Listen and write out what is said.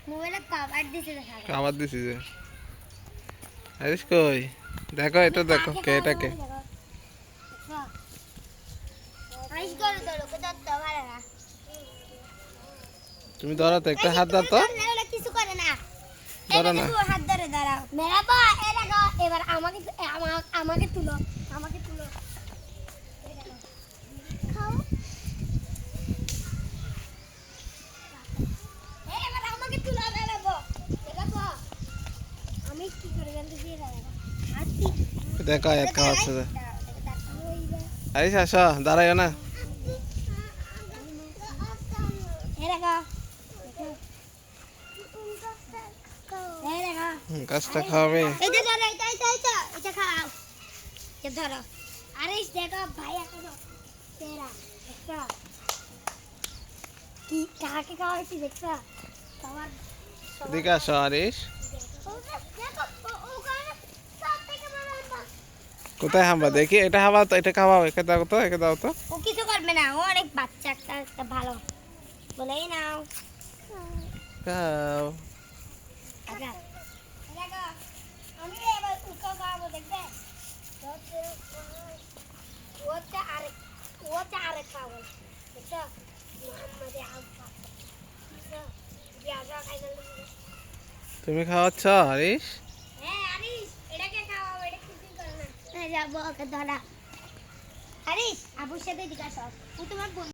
মোবাইলে কভার দিছে দেখা খাবার দিছি যে আরিশ কই দেখো এটা দেখো কে এটাকে আইস করে ধরো কোথাও তো ভালো না তুমি ধরো তো একটা হাত দাও তো ওরা কিছু করে না ধরো না হাত ধরে দাঁড়াও মেরাবা এ দেখো এবার আমাকে আমাকে তুলো আমাকে তুলো খাও এবার আমাকে তুলো মেরাবো দেখো আমি কি করে গেল দিয়ে দাঁড়াবো হাতি দেখো এক খাওয়াচ্ছে যে আরিশ আসো দাঁড়াইও না এ দেখো গাছটা খাওয়াবে এটা ধরো এটা খাও এটা ধরো আরে দেখো ভাই একটা তেরা একটা কি কাকে খাওয়াইছি দেখছো তোমার এদিকে আসো আরিশ কোথায় হাঁবা দেখি এটা হাঁবা তো এটা খাওয়াও একে দাও তো একে দাও তো ও কিছু করবে না ও অনেক বাচ্চা একটা ভালো বলেই নাও খাও আচ্ছা দেখো আমি এবার উকা খাবো দেখবে ওটা আরেক খাবো দেখছো মোহাম্মদে আলফা দেখছো বিয়াজা খাইতে তুমি খাওয়াচ্ছ আরিশ হ্যাঁ আরিশ এটাকে খাওয়াবো এটা কিছুই করে না যাবো ওকে ধরা আরিশ আবুর সাথে জিজ্ঞাসা ও তোমার